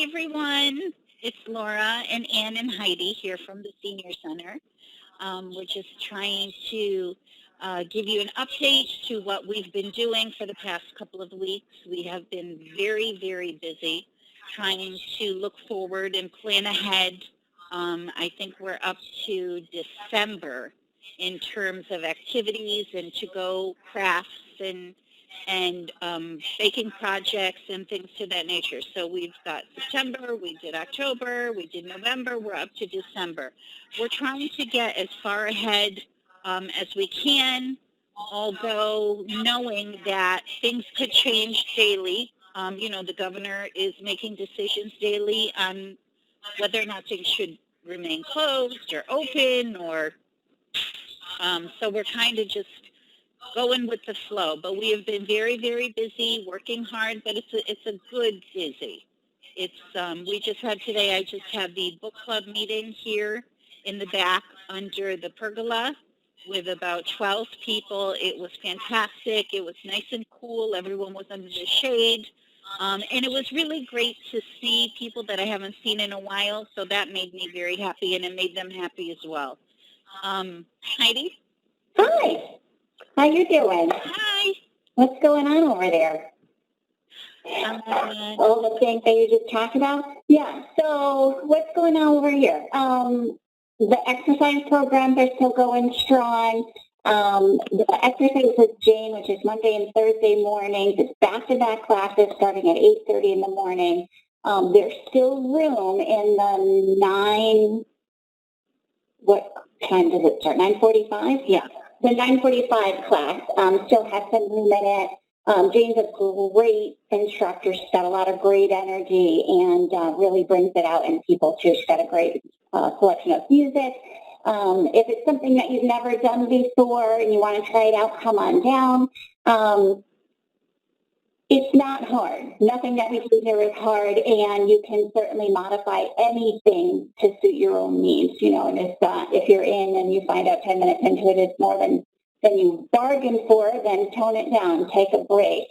Everyone. It's Laura and Ann and Heidi here from the Senior Center. We're just trying to give you an update to what we've been doing for the past couple of weeks. We have been very, very busy trying to look forward and plan ahead. I think we're up to December in terms of activities and to-go crafts and baking projects and things to that nature. So we've got September, we did October, we did November, we're up to December. We're trying to get as far ahead as we can, although knowing that things could change daily. The governor is making decisions daily on whether or not things should remain closed or open, or so we're kind of just going with the flow. But we have been very, very busy, working hard, but it's a good busy. We just had today, I just had the book club meeting here in the back under the pergola with about 12 people. It was fantastic. It was nice and cool. Everyone was under the shade. And it was really great to see people that I haven't seen in a while. So that made me very happy, and it made them happy as well. Heidi? Hi. How you doing? Hi. What's going on over there? All the things that you just talked about? Yeah, so what's going on over here? The exercise programs are still going strong. The exercise with Jane, which is Monday and Thursday mornings, it's back-to-back classes starting at 8:30 in the morning. There's still room in the what time does it start? 9:45? Yeah. The 9:45 class still has some room in it. Jane's a great instructor. She's got a lot of great energy and really brings it out in people, too. She's got a great selection of music. If it's something that you've never done before and you want to try it out, come on down. It's not hard. Nothing that we do here is hard, and you can certainly modify anything to suit your own needs. And if you're in and you find out 10 minutes into it, it's more than you bargained for, then tone it down, take a break,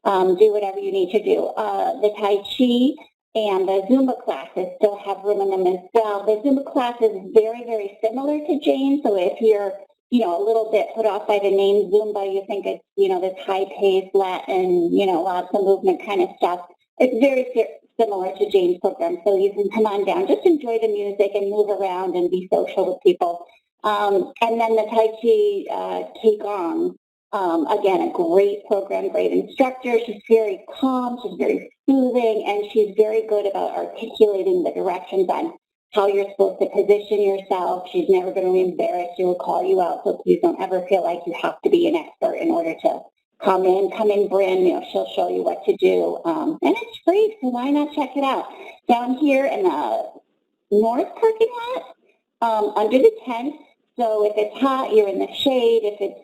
do whatever you need to do. The Tai Chi and the Zumba classes still have room in them as well. The Zumba class is very, very similar to Jane, so if you're a little bit put off by the name Zumba, you think it's, this high-paced Latin, lots of movement kind of stuff. It's very similar to Jane's program, so you can come on down, just enjoy the music and move around and be social with people. And then the Tai Chi Qigong, again, a great program, great instructor. She's very calm, she's very soothing, and she's very good about articulating the directions on how you're supposed to position yourself. She's never going to embarrass you or call you out, so please don't ever feel like you have to be an expert in order to come in brand new. She'll show you what to do, and it's free, so why not check it out? Down here in the north parking lot, under the tent, so if it's hot, you're in the shade. If it's,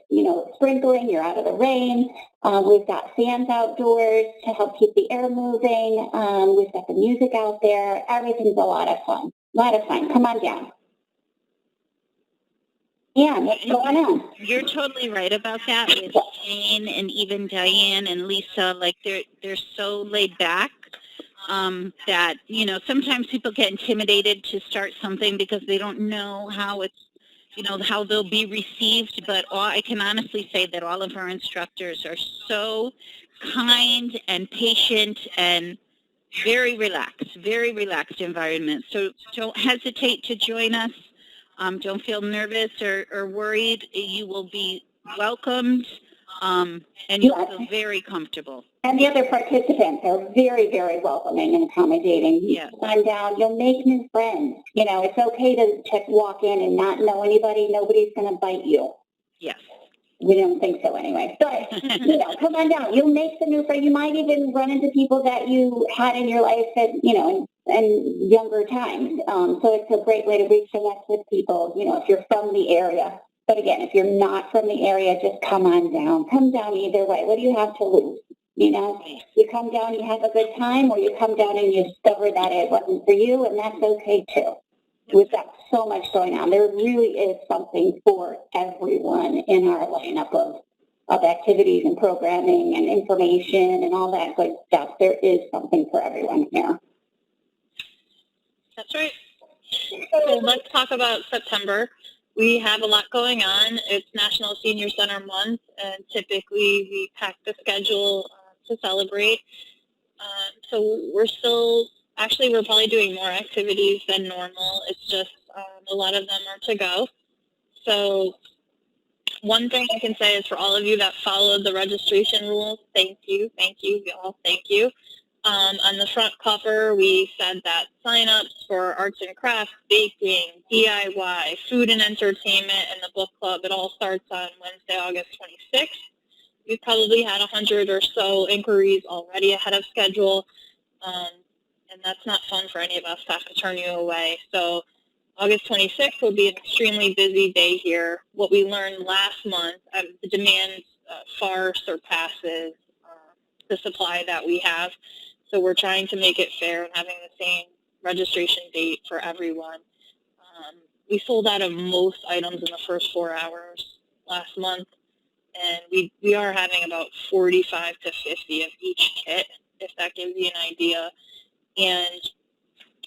sprinkling, you're out of the rain. We've got fans outdoors to help keep the air moving. We've got the music out there. Everything's a lot of fun. Come on down. Yeah, what's going on? You're totally right about that with Jane and even Diane and Lisa. Like they're so laid back that sometimes people get intimidated to start something because they don't know how it's how they'll be received. But I can honestly say that all of our instructors are so kind and patient and very relaxed environment. So don't hesitate to join us. Don't feel nervous or worried. You will be welcomed, and you'll feel very comfortable. And the other participants are very, very welcoming and accommodating. Yes. Come down, you'll make new friends. It's okay to walk in and not know anybody. Nobody's going to bite you. Yes. We don't think so anyway. But, come on down. You'll make some new friends. You might even run into people that you had in your life that, in younger times. So it's a great way to reconnect with people, if you're from the area. But again, if you're not from the area, just come on down. Come down either way. What do you have to lose? You come down, you have a good time, or you come down and you discover that it wasn't for you, and that's okay too. We've got so much going on. There really is something for everyone in our lineup of activities and programming and information and all that good stuff. There is something for everyone here. That's right. So let's talk about September. We have a lot going on. It's National Senior Center Month, and typically we pack the schedule to celebrate. So we're probably doing more activities than normal. It's just a lot of them are to go. So one thing I can say is for all of you that followed the registration rules, thank you, y'all, thank you. On the front cover, we said that sign-ups for arts and crafts, baking, DIY, food and entertainment, and the book club, it all starts on Wednesday, August 26th. We've probably had 100 or so inquiries already ahead of schedule, and that's not fun for any of us to have to turn you away. So August 26th will be an extremely busy day here. What we learned last month, the demand far surpasses the supply that we have. So we're trying to make it fair and having the same registration date for everyone. We sold out of most items in the first 4 hours last month, and we are having about 45 to 50 of each kit, if that gives you an idea. And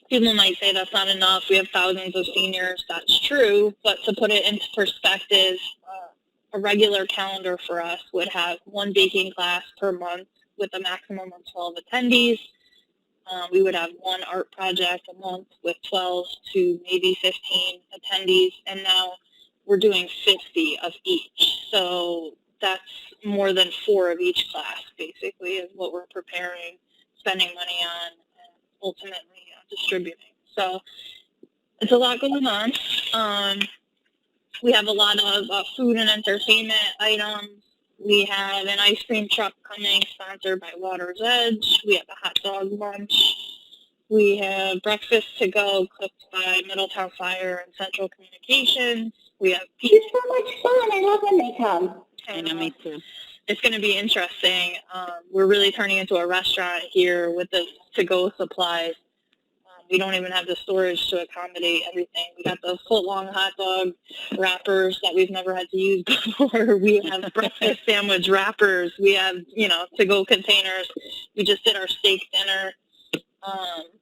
people might say that's not enough. We have thousands of seniors. That's true. But to put it into perspective, a regular calendar for us would have one baking class per month with a maximum of 12 attendees. We would have one art project a month with 12 to maybe 15 attendees. And now we're doing 50 of each. So that's more than 4 of each class, basically, is what we're preparing, spending money on, and ultimately distributing. So it's a lot going on. We have a lot of food and entertainment items. We have an ice cream truck coming, sponsored by Water's Edge. We have a hot dog lunch. We have breakfast to go, cooked by Middletown Fire and Central Communications. We have pizza. It's so much fun. I love when they come. I know, me too. It's going to be interesting. We're really turning into a restaurant here with the to-go supplies. We don't even have the storage to accommodate everything. We got the foot-long hot dog wrappers that we've never had to use before. We have breakfast sandwich wrappers. We have, to-go containers. We just did our steak dinner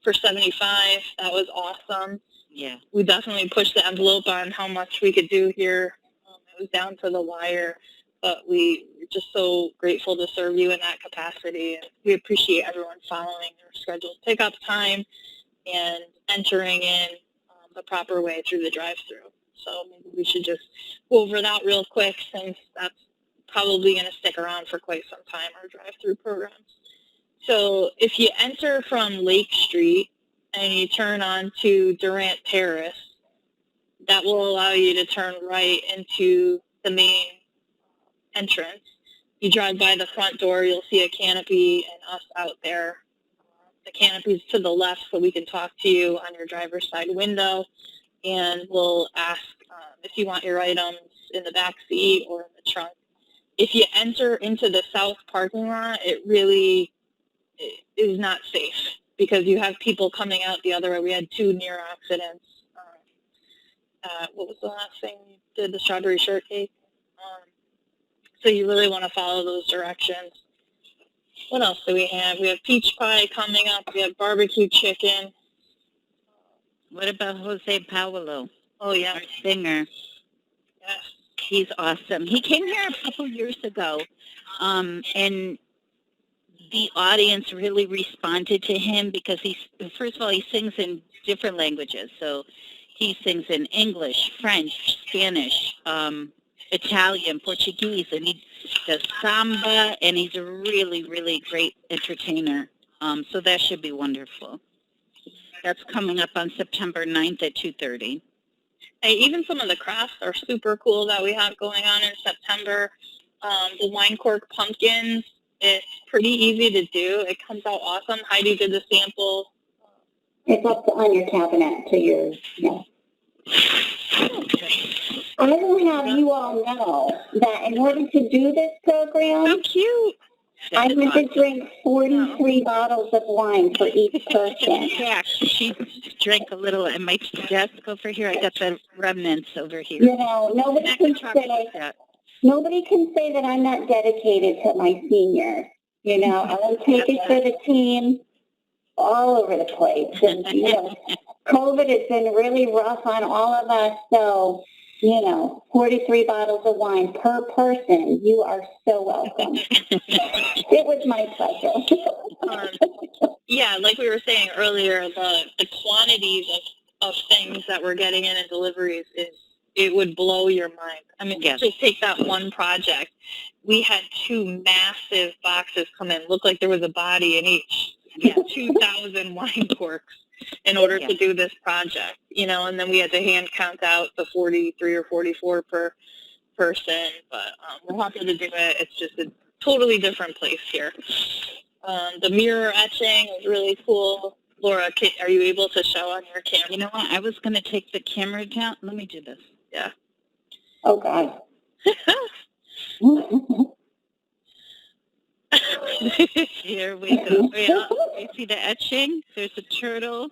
for $75. That was awesome. Yeah. We definitely pushed the envelope on how much we could do here. It was down to the wire, but we're just so grateful to serve you in that capacity. And we appreciate everyone following your scheduled pickup time and entering in the proper way through the drive-through. So maybe we should just go over that real quick, since that's probably going to stick around for quite some time, our drive-through programs. So if you enter from Lake Street and you turn onto Durant Terrace, that will allow you to turn right into the main entrance. You drive by the front door, you'll see a canopy and us out there. The canopy's to the left, so we can talk to you on your driver's side window, and we'll ask if you want your items in the back seat or in the trunk. If you enter into the south parking lot, it really is not safe because you have people coming out the other way. We had 2 near accidents. What was the last thing we did? The strawberry shortcake. So you really want to follow those directions. What else do we have? We have peach pie coming up. We have barbecue chicken. What about Jose Paolo? Oh, yeah. Our singer. Yes. He's awesome. He came here a couple years ago, and the audience really responded to him because first of all, he sings in different languages. So he sings in English, French, Spanish, Italian, Portuguese, and he does samba, and he's a really, really great entertainer. So that should be wonderful. That's coming up on September 9th at 2:30. Hey, even some of the crafts are super cool that we have going on in September. The wine cork pumpkins, it's pretty easy to do. It comes out awesome. Heidi did the sample. It's up on your cabinet to your, I will have you all know that in order to do this program, So cute. I had to drink 43 bottles of wine for each person. Yeah, she drank a little at my desk over here. I got the remnants over here. Nobody can say that I'm not dedicated to my seniors. I will take it for the team all over the place. And, COVID has been really rough on all of us, so, 43 bottles of wine per person. You are so welcome. It was my pleasure. Yeah, like we were saying earlier, the quantities of things that we're getting in deliveries it would blow your mind. I mean, Yes. just take that one project. We had 2 massive boxes come in. Looked like there was a body in each. Yeah. 2,000 wine corks in order to do this project, and then we had to hand count out the 43 or 44 per person, but we're happy to do it. It's just a totally different place here. The mirror etching was really cool. Laura, are you able to show on your camera? You know what? I was going to take the camera down. Let me do this. Yeah. Oh, God. Here we go. Yeah. You see the etching? There's a turtle.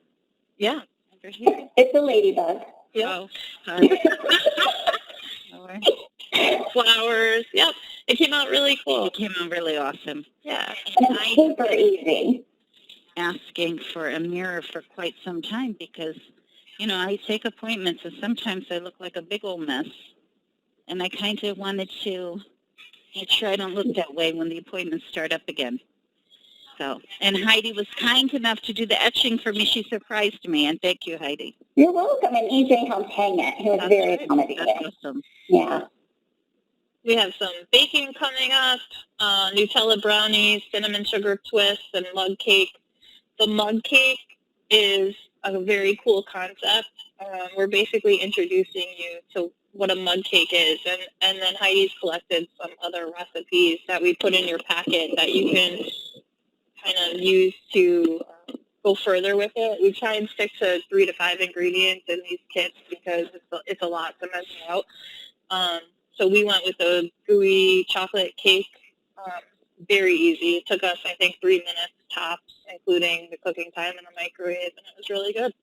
Yeah. Over here. It's a ladybug. Yep. Oh, sorry. Flowers. Yep. It came out really cool. It came out really awesome. Yeah. And it's super easy. Asking for a mirror for quite some time because, I take appointments and sometimes I look like a big old mess. And I kind of wanted to make sure I don't look that way when the appointments start up again. So, and Heidi was kind enough to do the etching for me. She surprised me, and thank you, Heidi. You're welcome. And EJ helped hang it. He was very accommodating. That's awesome. Yeah. We have some baking coming up, Nutella brownies, cinnamon sugar twists, and mug cake. The mug cake is a very cool concept. We're basically introducing you to what a mug cake is, and then Heidi's collected some other recipes that we put in your packet that you can kind of use to go further with it. We try and stick to 3 to 5 ingredients in these kits because it's a lot to measure out. So we went with a gooey chocolate cake. Very easy. It took us, I think, 3 minutes tops, including the cooking time in the microwave, and it was really good.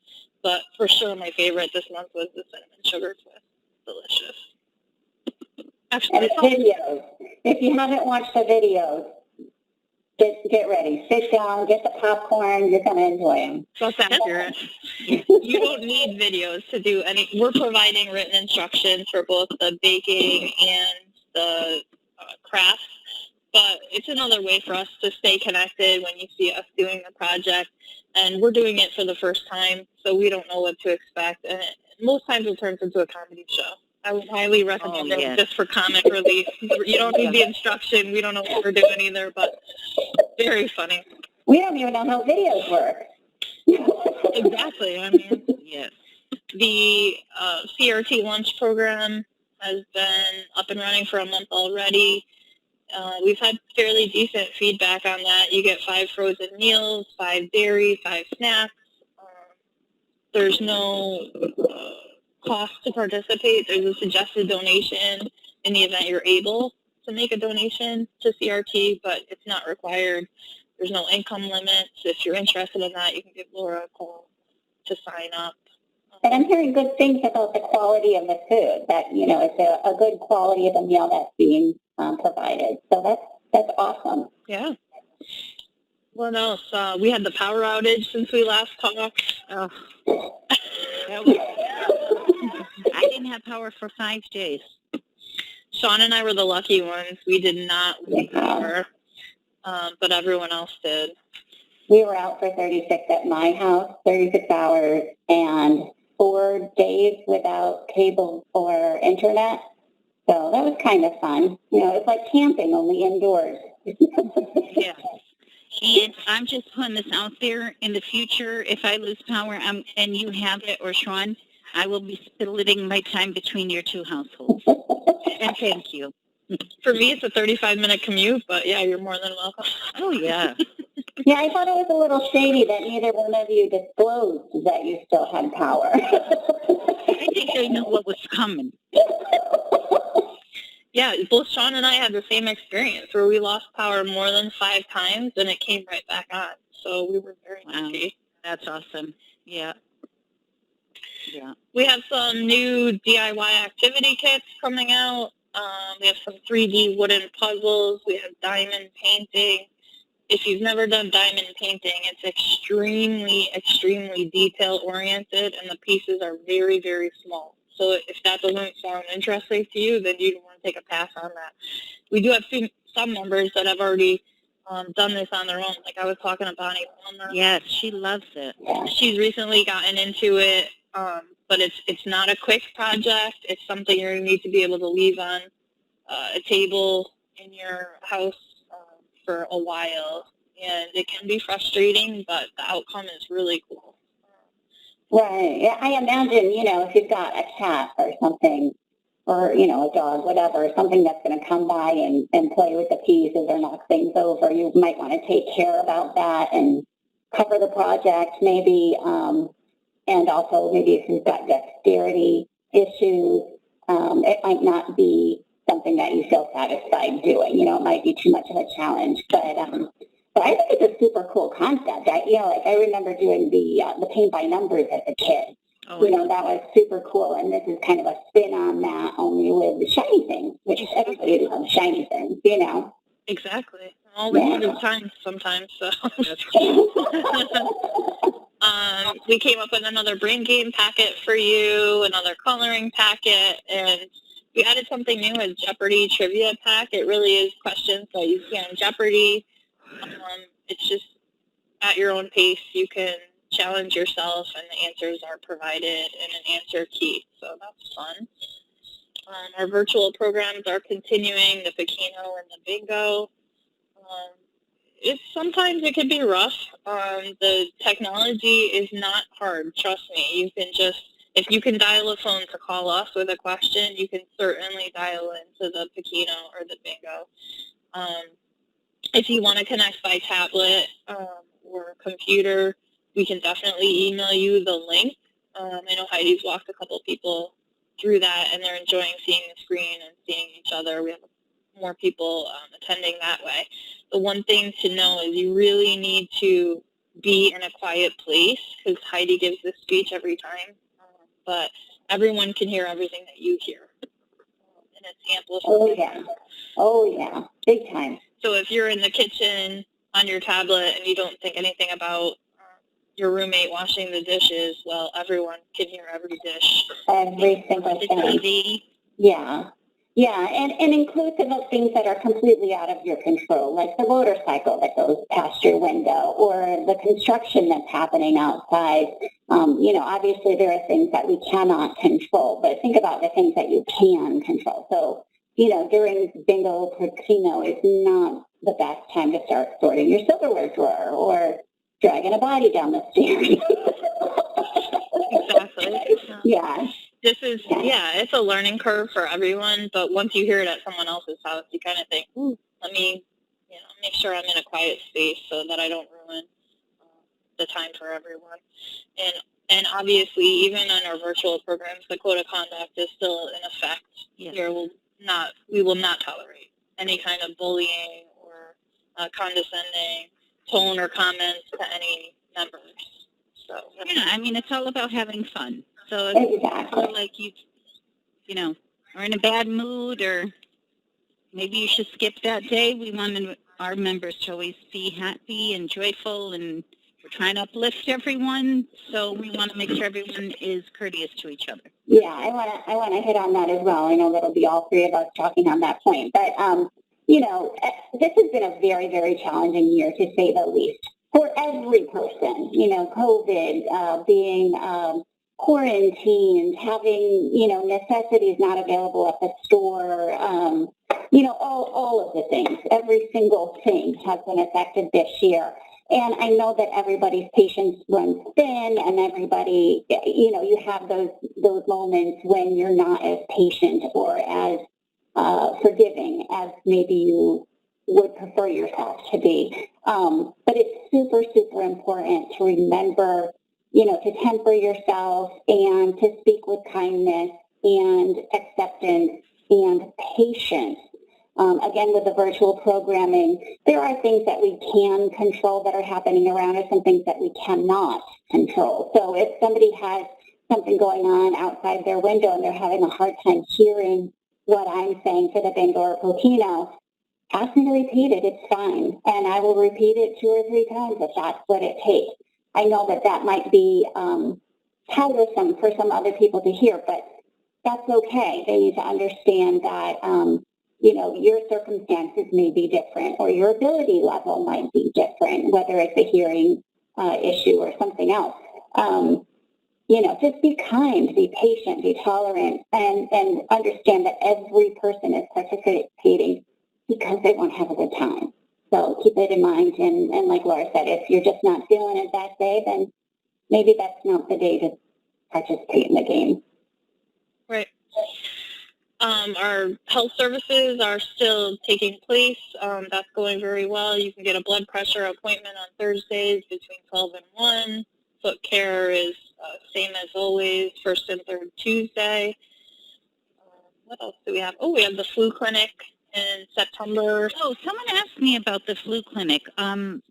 But for sure, my favorite this month was the cinnamon sugar twist. Delicious. Actually, And videos. If you haven't watched the videos, get ready. Sit down, get the popcorn. You're going to enjoy them. that's accurate. You don't need videos to do any. We're providing written instructions for both the baking and the crafts, but it's another way for us to stay connected when you see us doing the project. And we're doing it for the first time, so we don't know what to expect. And most times it turns into a comedy show. I would highly recommend it just for comic relief. You don't need the instruction. We don't know what we're doing either, but very funny. We don't even know how videos work. Exactly. I mean, Yes. the CRT lunch program has been up and running for a month already. We've had fairly decent feedback on that. You get 5 frozen meals, 5 dairy, 5 snacks. There's no cost to participate. There's a suggested donation in the event you're able to make a donation to CRT, but it's not required. There's no income limits. If you're interested in that, you can give Laura a call to sign up. And I'm hearing good things about the quality of the food, that, it's a good quality of the meal that's being provided. So that's awesome. Yeah. What else? We had the power outage since we last talked. Oh. I didn't have power for 5 days. Sean and I were the lucky ones. We did not lose power, but everyone else did. We were out for 36 at my house, 36 hours, and 4 days without cable or internet. So that was kind of fun. It's like camping, only indoors. Yeah. And I'm just putting this out there. In the future, if I lose power and you have it, or Sean, I will be splitting my time between your 2 households. And thank you. For me, it's a 35-minute commute, but yeah, you're more than welcome. Oh, yeah. Yeah, I thought it was a little shady that neither one of you disclosed that you still had power. I think they know what was coming. Yeah, both Sean and I had the same experience where we lost power more than 5 times and it came right back on. So we were very lucky. That's awesome. Yeah. Yeah. We have some new DIY activity kits coming out. We have some 3D wooden puzzles. We have diamond painting. if you've never done diamond painting, it's extremely, extremely detail oriented, and the pieces are very, very small. So if that doesn't sound interesting to you, then you want to take a pass on that. We do have some members that have already done this on their own. Like I was talking to Bonnie Palmer. Yes, she loves it. She's recently gotten into it, but it's not a quick project. It's something you're going to need to be able to leave on a table in your house for a while, and it can be frustrating, but the outcome is really cool. Right. Yeah, I imagine, if you've got a cat or something, or, a dog, whatever, something that's going to come by and play with the pieces or knock things over, you might want to take care about that and cover the project maybe, and also maybe if you've got dexterity issues, it might not be something that you feel satisfied doing. It might be too much of a challenge, but I think it's a super cool concept. I remember doing the paint by numbers as a kid. Oh, That was super cool, and this is kind of a spin on that, only with the shiny things, which everybody loves shiny things, Exactly. All we need is time sometimes, so. We came up with another brain game packet for you, another coloring packet, and we added something new as Jeopardy trivia pack. It really is questions that you see on Jeopardy. It's just at your own pace. You can challenge yourself, and the answers are provided in an answer key, so that's fun. Our virtual programs are continuing, the Pekino and the Bingo. Sometimes it can be rough. The technology is not hard, trust me. You can if you can dial a phone to call us with a question, you can certainly dial into the Pekino or the Bingo. If you want to connect by tablet or computer, we can definitely email you the link. I know Heidi's walked a couple people through that, and they're enjoying seeing the screen and seeing each other. We have more people attending that way. The one thing to know is you really need to be in a quiet place, because Heidi gives this speech every time, but everyone can hear everything that you hear, and it's amplified. Oh yeah, big time. So if you're in the kitchen on your tablet and you don't think anything about your roommate washing the dishes, well, everyone can hear every dish. Every single thing. Yeah, and inclusive of things that are completely out of your control, like the motorcycle that goes past your window or the construction that's happening outside. Obviously there are things that we cannot control, but think about the things that you can control. So, during Bingo Pekino is not the best time to start sorting your silverware drawer or dragging a body down the stairs. Exactly. Yeah. It's a learning curve for everyone, but once you hear it at someone else's house, you kind of think, let me, make sure I'm in a quiet space so that I don't ruin the time for everyone. And obviously, even on our virtual programs, the code of conduct is still in effect. Yes. Here, we will not tolerate any kind of bullying or condescending tone or comments to any members. So it's all about having fun. So if you feel like you are in a bad mood, or maybe you should skip that day, we want our members to always be happy and joyful, and we're trying to uplift everyone, so we want to make sure everyone is courteous to each other. Yeah, I want to hit on that as well. I know that'll be all three of us talking on that point, but this has been a very, very challenging year, to say the least, for every person. COVID, being quarantined, having necessities not available at the store, all of the things. Every single thing has been affected this year. And I know that everybody's patience runs thin, and everybody, you have those moments when you're not as patient or as forgiving as maybe you would prefer yourself to be. But it's super, super important to remember, to temper yourself and to speak with kindness and acceptance and patience. Again, with the virtual programming, there are things that we can control that are happening around us and things that we cannot control. So if somebody has something going on outside their window and they're having a hard time hearing what I'm saying for the Bingo or Pekino, ask me to repeat it. It's fine. And I will repeat it 2 or 3 times if that's what it takes. I know that that might be tiresome for some other people to hear, but that's okay. They need to understand that, your circumstances may be different or your ability level might be different, whether it's a hearing issue or something else. Just be kind, be patient, be tolerant, and understand that every person is participating because they want to have a good time. So keep it in mind. And like Laura said, if you're just not feeling it that day, then maybe that's not the day to participate in the game. Right. Our health services are still taking place. That's going very well. You can get a blood pressure appointment on Thursdays between 12 and 1. Foot care is same as always, first and third Tuesday. What else do we have? Oh, we have the flu clinic in September. Oh, someone asked me about the flu clinic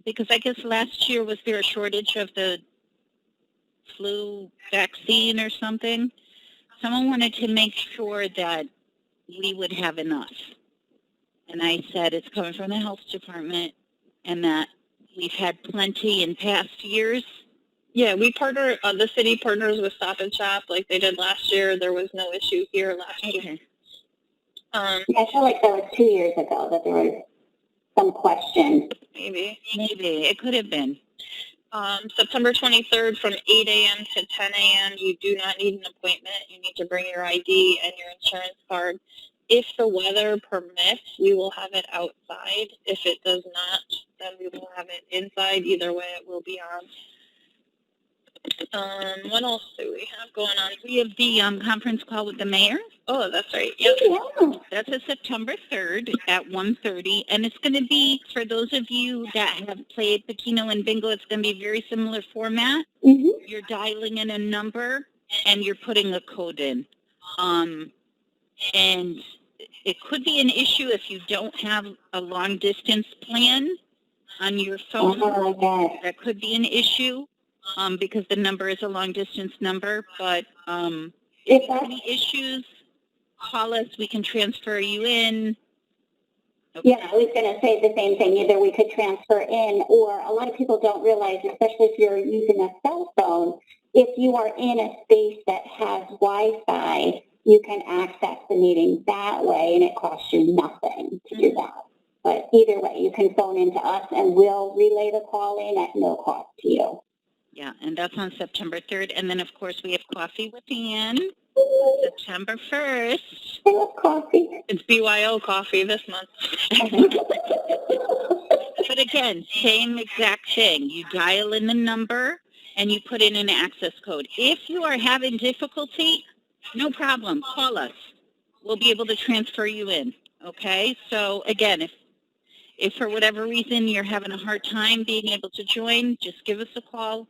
because I guess last year was there a shortage of the flu vaccine or something? Someone wanted to make sure that we would have enough. And I said it's coming from the health department and that we've had plenty in past years. Yeah, we partner, the city partners with Stop and Shop like they did last year. There was no issue here last year. I feel like that was 2 years ago that there was some question. Maybe. It could have been. September 23rd from 8 a.m. to 10 a.m. You do not need an appointment. You need to bring your ID and your insurance card. If the weather permits, we will have it outside. If it does not, then we will have it inside. Either way, it will be on. What else do we have going on? We have the conference call with the mayor. Oh, that's right. Yep. Yeah. That's a September 3rd at 1:30, and it's going to be, for those of you that have played Pekino and Bingo, it's going to be a very similar format. Mm-hmm. You're dialing in a number, and you're putting a code in. And it could be an issue if you don't have a long-distance plan on your phone. Oh, yes. That could be an issue because the number is a long-distance number, but If have any issues, call us. We can transfer you in. Okay. Yeah, I was going to say the same thing. Either we could transfer in, or a lot of people don't realize, especially if you're using a cell phone, if you are in a space that has Wi-Fi, you can access the meeting that way, and it costs you nothing to do that. But either way, you can phone into us, and we'll relay the call in at no cost to you. Yeah, and that's on September 3rd. And then, of course, we have Coffee with Ann, September 1st. I love coffee. It's BYO coffee this month. But again, same exact thing. You dial in the number, and you put in an access code. If you are having difficulty, no problem. Call us. We'll be able to transfer you in, okay? So, again, if for whatever reason you're having a hard time being able to join, just give us a call,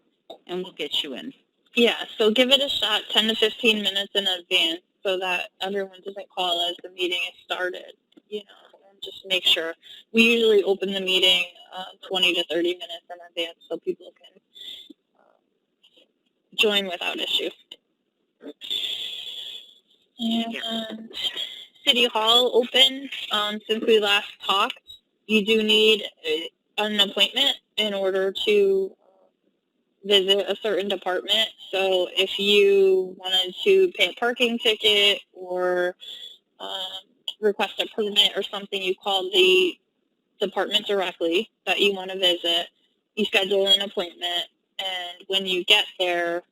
and we'll get you in. Yeah, so give it a shot 10 to 15 minutes in advance so that everyone doesn't call as the meeting is started, and just make sure. We usually open the meeting 20 to 30 minutes in advance so people can join without issue. And City Hall open. Since we last talked, you do need an appointment in order to visit a certain department. So if you wanted to pay a parking ticket or request a permit or something, you call the department directly that you want to visit. You schedule an appointment, and when you get there,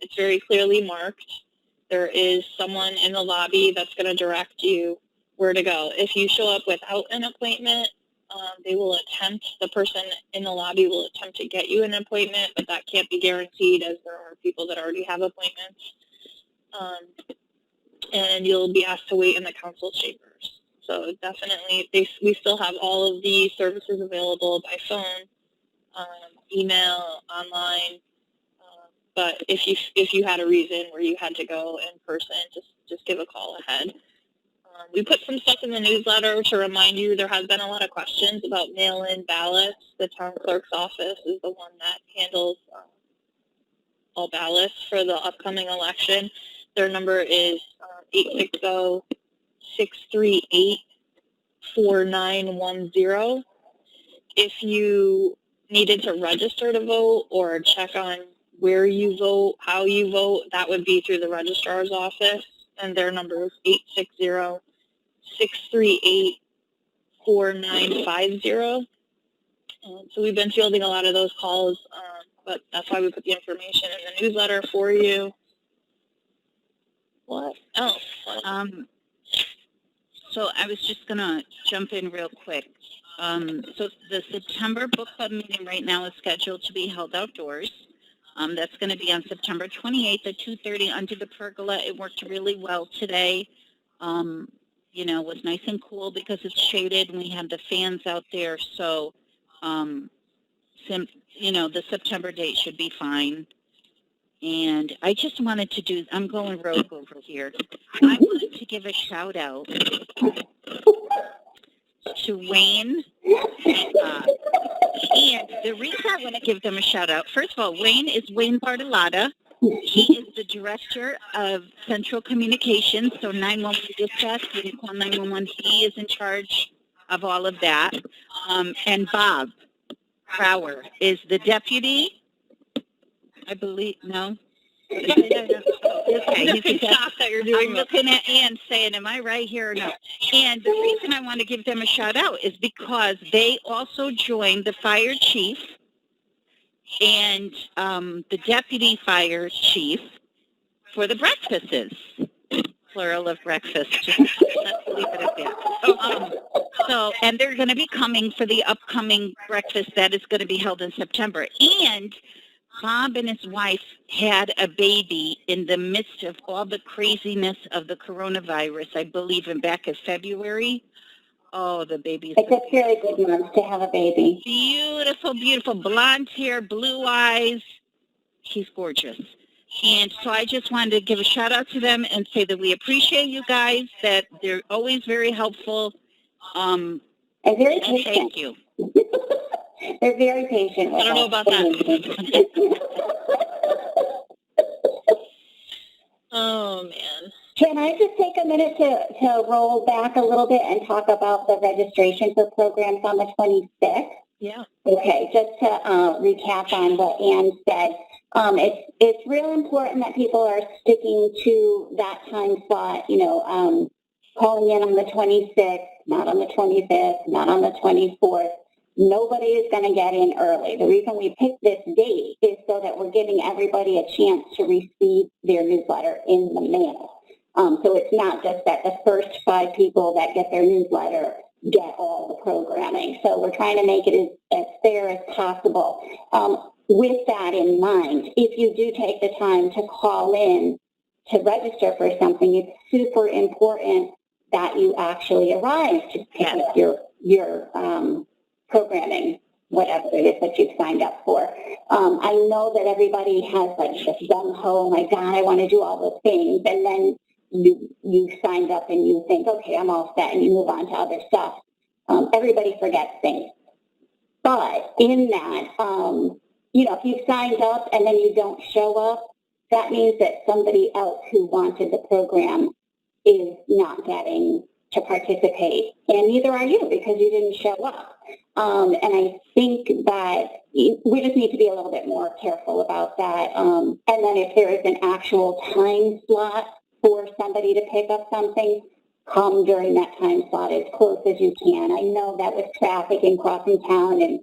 it's very clearly marked. There is someone in the lobby that's going to direct you where to go. If you show up without an appointment, the person in the lobby will attempt to get you an appointment, but that can't be guaranteed as there are people that already have appointments. And you'll be asked to wait in the council chambers. So definitely, we still have all of the services available by phone, email, online. But if you had a reason where you had to go in person, just give a call ahead. We put some stuff in the newsletter to remind you. There has been a lot of questions about mail-in ballots. The town clerk's office is the one that handles all ballots for the upcoming election. Their number is 860-638-8255. 4910. If you needed to register to vote or check on where you vote, how you vote, that would be through the registrar's office, and their number is 860-638-4950. So we've been fielding a lot of those calls, but that's why we put the information in the newsletter for you. What else? So I was just going to jump in real quick. So the September book club meeting right now is scheduled to be held outdoors. That's going to be on September 28th at 2:30 under the pergola. It worked really well today. You know, it was nice and cool because it's shaded and we had the fans out there. So, you know, the September date should be fine. And I just wanted to do, I'm going rogue over here. I wanted to give a shout out to Wayne. And the reason I want to give them a shout out, first of all, Wayne is Wayne Bartolotta. He is the director of Central Communications, so 911 dispatch, when you call 911, he is in charge of all of that. And Bob Brower is the deputy, I believe, no? Okay, you can Stop that you're doing I'm this. looking at Ann saying, am I right here or no? And the reason I want to give them a shout out is because they also joined the fire chief and the deputy fire chief for the breakfasts, plural of breakfast. Just, let's leave it at that. So, and they're going to be coming for the upcoming breakfast that is going to be held in September. And Bob and his wife had a baby in the midst of all the craziness of the coronavirus, I believe, back in February. Oh, the baby's It's a very good month to have a baby. beautiful, beautiful, blonde hair, blue eyes. He's gorgeous. And so I just wanted to give a shout out to them and say that we appreciate you guys, that they're always very helpful. And very And patient. thank you. They're very patient with I don't know us. about that. Oh, man. Can I just take a minute to roll back a little bit and talk about the registration for programs on the 26th? Yeah. Okay, just to recap on what Ann said. It's real important that people are sticking to that time slot, you know, calling in on the 26th, not on the 25th, not on the 24th. Nobody is going to get in early. The reason we picked this date is so that we're giving everybody a chance to receive their newsletter in the mail. So it's not just that the first 5 people that get their newsletter get all the programming. So we're trying to make it as fair as possible. With that in mind, if you do take the time to call in to register for something, it's super important that you actually arrive to pick up your programming, whatever it is that you've signed up for. I know that everybody has like this gung-ho, oh my God, I want to do all those things. And then you signed up and you think, okay, I'm all set, and you move on to other stuff. Everybody forgets things. But in that, you know, if you signed up and then you don't show up, that means that somebody else who wanted the program is not getting to participate, and neither are you because you didn't show up. And I think that we just need to be a little bit more careful about that. And then if there is an actual time slot for somebody to pick up something, come during that time slot as close as you can. I know that with traffic and crossing town and,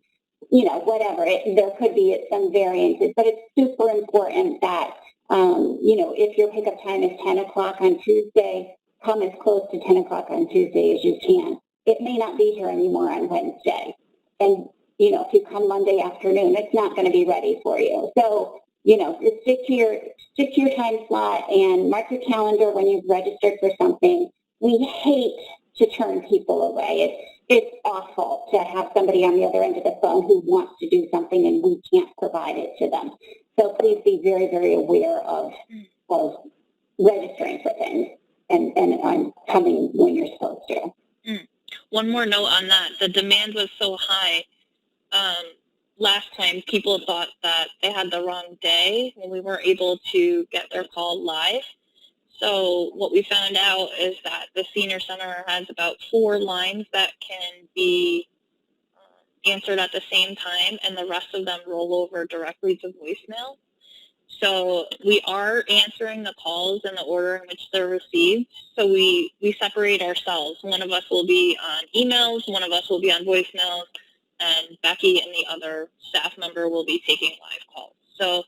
you know, whatever, there could be some variances, but it's super important that, you know, if your pickup time is 10 o'clock on Tuesday, come as close to 10 o'clock on Tuesday as you can. It may not be here anymore on Wednesday. And, you know, if you come Monday afternoon, it's not going to be ready for you. So, you know, just stick to your time slot and mark your calendar when you've registered for something. We hate to turn people away. It's awful to have somebody on the other end of the phone who wants to do something and we can't provide it to them. So please be very, very aware of registering for things and on coming when you're supposed to. One more note on that. The demand was so high. Last time, people thought that they had the wrong day when we weren't able to get their call live. So what we found out is that the senior center has about 4 lines that can be answered at the same time, and the rest of them roll over directly to voicemail. So we are answering the calls in the order in which they're received. So we separate ourselves. One of us will be on emails, one of us will be on voicemails, and Becky and the other staff member will be taking live calls. So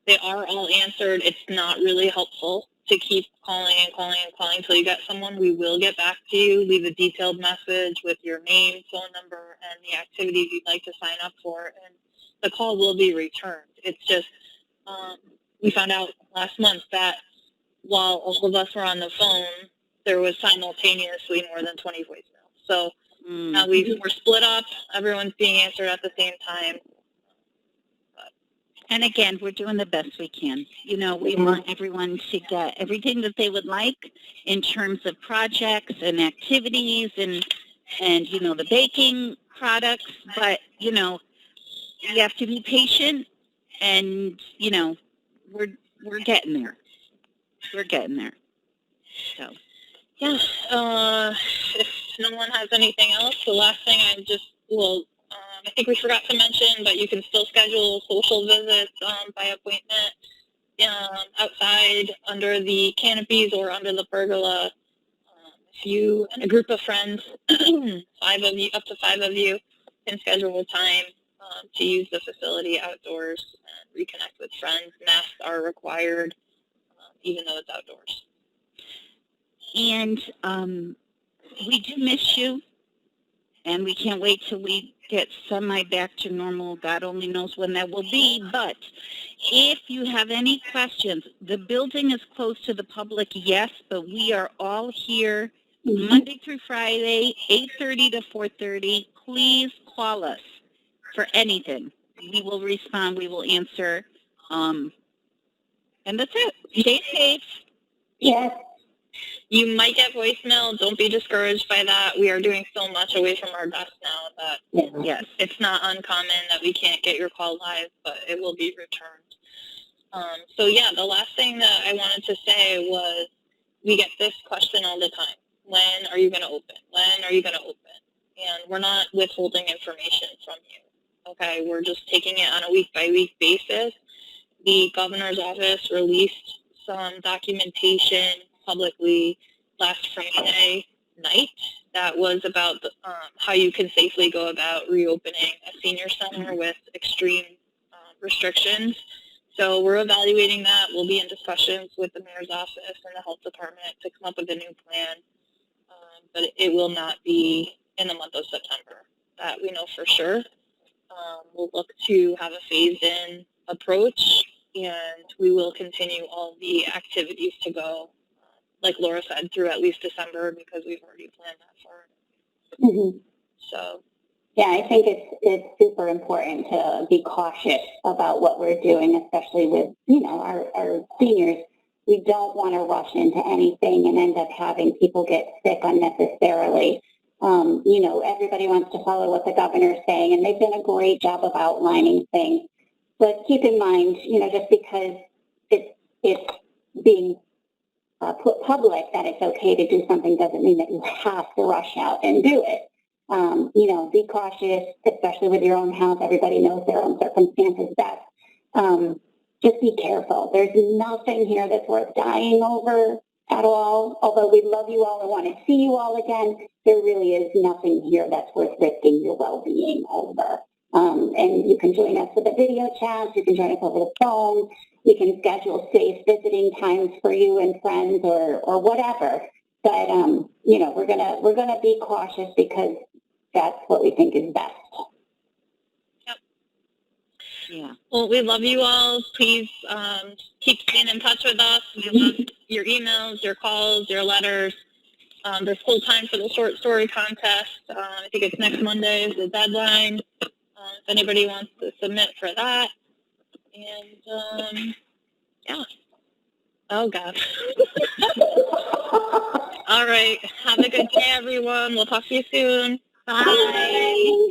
they are all answered. It's not really helpful to keep calling and calling and calling until you get someone. We will get back to you, leave a detailed message with your name, phone number, and the activities you'd like to sign up for, and the call will be returned. It's just, we found out last month that while all of us were on the phone, there was simultaneously more than 20 voicemails. So now we're split up. Everyone's being answered at the same time. And again, we're doing the best we can. You know, we want everyone to get everything that they would like in terms of projects and activities and you know, the baking products. But, you know, you have to be patient and, you know, we're getting there. We're getting there. So, yeah, if no one has anything else, the last thing I think we forgot to mention, but you can still schedule social visits by appointment outside under the canopies or under the pergola. If you and a group of friends, 5 of you, up to 5 of you, can schedule a time to use the facility outdoors and reconnect with friends. Masks are required, even though it's outdoors. and we do miss you, and we can't wait till we get semi back to normal. God only knows when that will be. But if you have any questions, the building is closed to the public, yes, but we are all here Monday through Friday, 8:30 to 4:30. Please call us for anything. We will respond. We will answer. And that's it. Stay safe. Yes. You might get voicemail. Don't be discouraged by that. We are doing so much away from our desk now that Yes. it's not uncommon that we can't get your call live, but it will be returned. So yeah, the last thing that I wanted to say was we get this question all the time. When are you going to open? When are you going to open? And we're not withholding information from you. Okay, we're just taking it on a week-by-week basis. The governor's office released some documentation publicly last Friday night that was about how you can safely go about reopening a senior center with extreme restrictions. So we're evaluating that. We'll be in discussions with the mayor's office and the health department to come up with a new plan. But it will not be in the month of September. That we know for sure. We'll look to have a phased-in approach, and we will continue all the activities to go, like Laura said, through at least December, because we've already planned that far. Mm-hmm. So, yeah, I think it's super important to be cautious about what we're doing, especially with, you know, our seniors. We don't want to rush into anything and end up having people get sick unnecessarily. You know, everybody wants to follow what the governor's saying, and they've done a great job of outlining things. But keep in mind, you know, just because it's being put public that it's okay to do something doesn't mean that you have to rush out and do it. You know, be cautious, especially with your own health. Everybody knows their own circumstances best. Just be careful. There's nothing here that's worth dying over at all. Although we love you all and want to see you all again, there really is nothing here that's worth risking your well-being over. And you can join us with a video chat. You can join us over the phone. We can schedule safe visiting times for you and friends or whatever. But you know, we're gonna be cautious because that's what we think is best. Yep. Yeah. Well, we love you all. Please keep staying in touch with us. We love your emails, your calls, your letters. There's still time for the short story contest. I think it's next Monday is the deadline. If anybody wants to submit for that. And, yeah. Oh, God. All right. Have a good day, everyone. We'll talk to you soon. Bye. Bye.